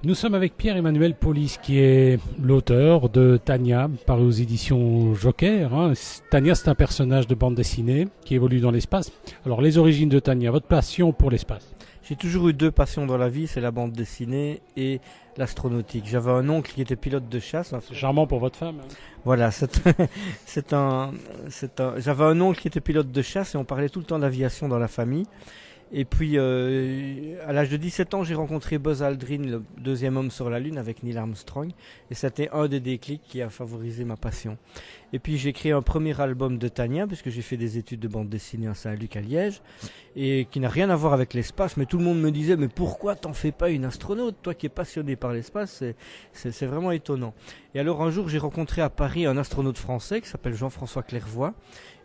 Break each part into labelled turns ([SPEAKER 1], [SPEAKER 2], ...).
[SPEAKER 1] Nous sommes avec Pierre-Emmanuel Paulis, qui est l'auteur de Tania, paru aux éditions Joker. Tania, c'est un personnage de bande dessinée qui évolue dans l'espace. Alors, les origines de Tania, votre passion pour l'espace?
[SPEAKER 2] J'ai toujours eu deux passions dans la vie, c'est la bande dessinée et l'astronautique. J'avais un oncle qui était pilote de chasse.
[SPEAKER 1] C'est charmant pour votre femme.
[SPEAKER 2] Voilà, j'avais un oncle qui était pilote de chasse et on parlait tout le temps d'aviation dans la famille. Et puis, à l'âge de 17 ans, j'ai rencontré Buzz Aldrin, le deuxième homme sur la Lune, avec Neil Armstrong. Et c'était un des déclics qui a favorisé ma passion. Et puis, j'ai créé un premier album de Tania, puisque j'ai fait des études de bande dessinée à Saint-Luc, à Liège, et qui n'a rien à voir avec l'espace. Mais tout le monde me disait, mais pourquoi t'en fais pas une astronaute, toi qui es passionné par l'espace? C'est vraiment étonnant. Et alors, un jour, j'ai rencontré à Paris un astronaute français qui s'appelle Jean-François Clairvoy.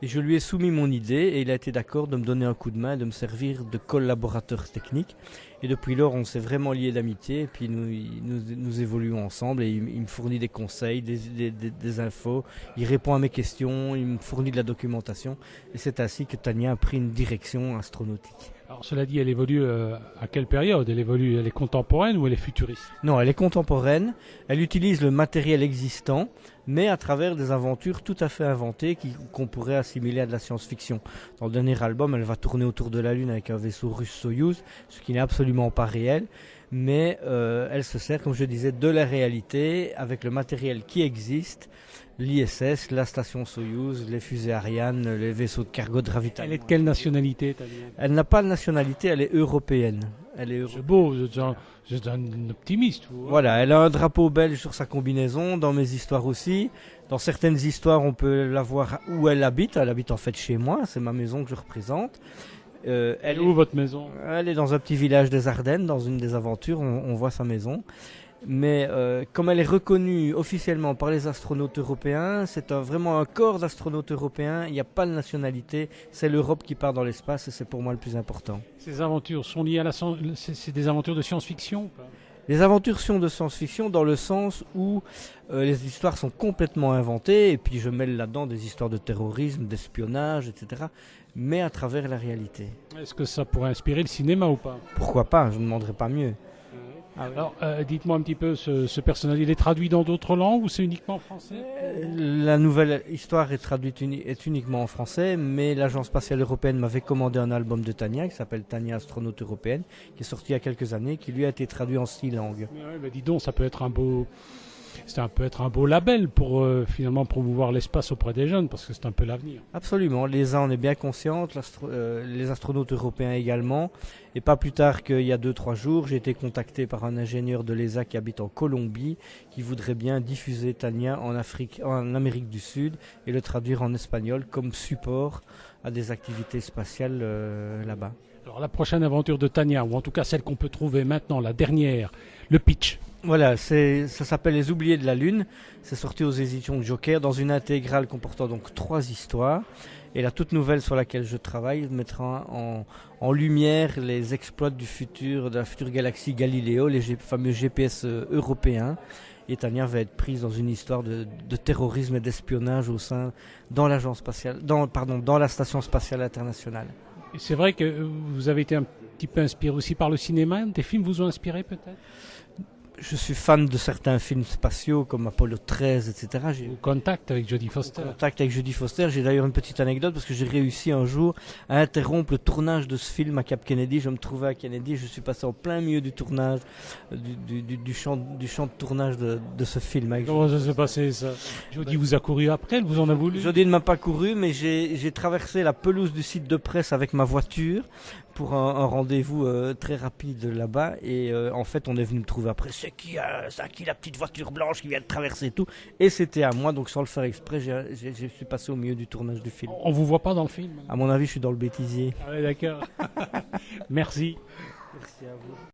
[SPEAKER 2] Et je lui ai soumis mon idée et il a été d'accord de me donner un coup de main, de me servir de collaborateur technique. Et depuis lors, on s'est vraiment liés d'amitié et puis nous évoluons ensemble et il me fournit des conseils, des infos, il répond à mes questions, il me fournit de la documentation. Et c'est ainsi que Tania a pris une direction astronautique.
[SPEAKER 1] Alors, cela dit, elle évolue à quelle période? Elle est contemporaine ou elle est futuriste?
[SPEAKER 2] Non, elle est contemporaine. Elle utilise le matériel existant, mais à travers des aventures tout à fait inventées qu'on pourrait assimiler à de la science-fiction. Dans le dernier album, elle va tourner autour de la Lune avec un vaisseau russe Soyouz, ce qui n'est absolument pas réel. Mais elle se sert, comme je disais, de la réalité avec le matériel qui existe. L'ISS, la station Soyouz, les fusées Ariane, les vaisseaux de cargo de ravitaillement.
[SPEAKER 1] Elle est de quelle nationalité, Tania?
[SPEAKER 2] Elle n'a pas de nationalité, elle est européenne.
[SPEAKER 1] C'est beau, vous êtes un optimiste. Vous.
[SPEAKER 2] Voilà, elle a un drapeau belge sur sa combinaison, dans mes histoires aussi. Dans certaines histoires, on peut la voir où elle habite. Elle habite en fait chez moi, c'est ma maison que je représente.
[SPEAKER 1] Elle est où votre maison?
[SPEAKER 2] Elle est dans un petit village des Ardennes, dans une des aventures, on voit sa maison. Mais comme elle est reconnue officiellement par les astronautes européens, c'est vraiment un corps d'astronautes européens, il n'y a pas de nationalité, c'est l'Europe qui part dans l'espace et c'est pour moi le plus important.
[SPEAKER 1] Ces aventures sont liées à c'est des aventures de science-fiction ou pas?
[SPEAKER 2] Les aventures sont de science-fiction dans le sens où les histoires sont complètement inventées et puis je mêle là-dedans des histoires de terrorisme, d'espionnage, etc. mais à travers la réalité.
[SPEAKER 1] Est-ce que ça pourrait inspirer le cinéma ou pas?
[SPEAKER 2] Pourquoi pas, je ne demanderais pas mieux.
[SPEAKER 1] Alors, dites-moi un petit peu, ce personnage, il est traduit dans d'autres langues ou c'est uniquement en français?
[SPEAKER 2] La nouvelle histoire est traduite est uniquement en français, mais l'Agence spatiale européenne m'avait commandé un album de Tania qui s'appelle Tania astronaute européenne, qui est sorti il y a quelques années, qui lui a été traduit en 6 langues.
[SPEAKER 1] Ouais, dis donc, ça peut être un beau label pour finalement promouvoir l'espace auprès des jeunes, parce que c'est un peu l'avenir.
[SPEAKER 2] Absolument, l'ESA en est bien consciente, les astronautes européens également. Et pas plus tard qu'il y a 2-3 jours, j'ai été contacté par un ingénieur de l'ESA qui habite en Colombie, qui voudrait bien diffuser Tania en Amérique du Sud et le traduire en espagnol comme support à des activités spatiales là-bas.
[SPEAKER 1] Alors la prochaine aventure de Tania, ou en tout cas celle qu'on peut trouver maintenant, la dernière, le pitch.
[SPEAKER 2] Voilà, ça s'appelle Les Oubliés de la Lune. C'est sorti aux éditions Joker dans une intégrale comportant donc 3 histoires. Et la toute nouvelle sur laquelle je travaille mettra en lumière les exploits de la future galaxie Galileo, les fameux GPS européens. Et Tania va être prise dans une histoire de terrorisme et d'espionnage dans la station spatiale internationale.
[SPEAKER 1] Et c'est vrai que vous avez été un petit peu inspiré aussi par le cinéma. Des films vous ont inspiré peut-être?
[SPEAKER 2] Je suis fan de certains films spatiaux comme Apollo 13, etc.
[SPEAKER 1] Ou Contact avec Jodie Foster.
[SPEAKER 2] Contact avec Jodie Foster. J'ai d'ailleurs une petite anecdote parce que j'ai réussi un jour à interrompre le tournage de ce film à Cap Kennedy. Je me trouvais à Kennedy, je suis passé en plein milieu du tournage, du champ de tournage de ce film.
[SPEAKER 1] Comment ça s'est passé ça? Jodie vous a couru après, elle vous en a voulu?
[SPEAKER 2] Jodie ne m'a pas couru, mais j'ai traversé la pelouse du site de presse avec ma voiture pour un rendez-vous très rapide là-bas et en fait on est venu me trouver après. C'est qui la petite voiture blanche qui vient de traverser tout? Et c'était à moi, donc sans le faire exprès, je suis passé au milieu du tournage du film.
[SPEAKER 1] On vous voit pas dans le film?
[SPEAKER 2] À mon avis, je suis dans le bêtisier.
[SPEAKER 1] Ah ouais, d'accord. Merci.
[SPEAKER 2] Merci à vous.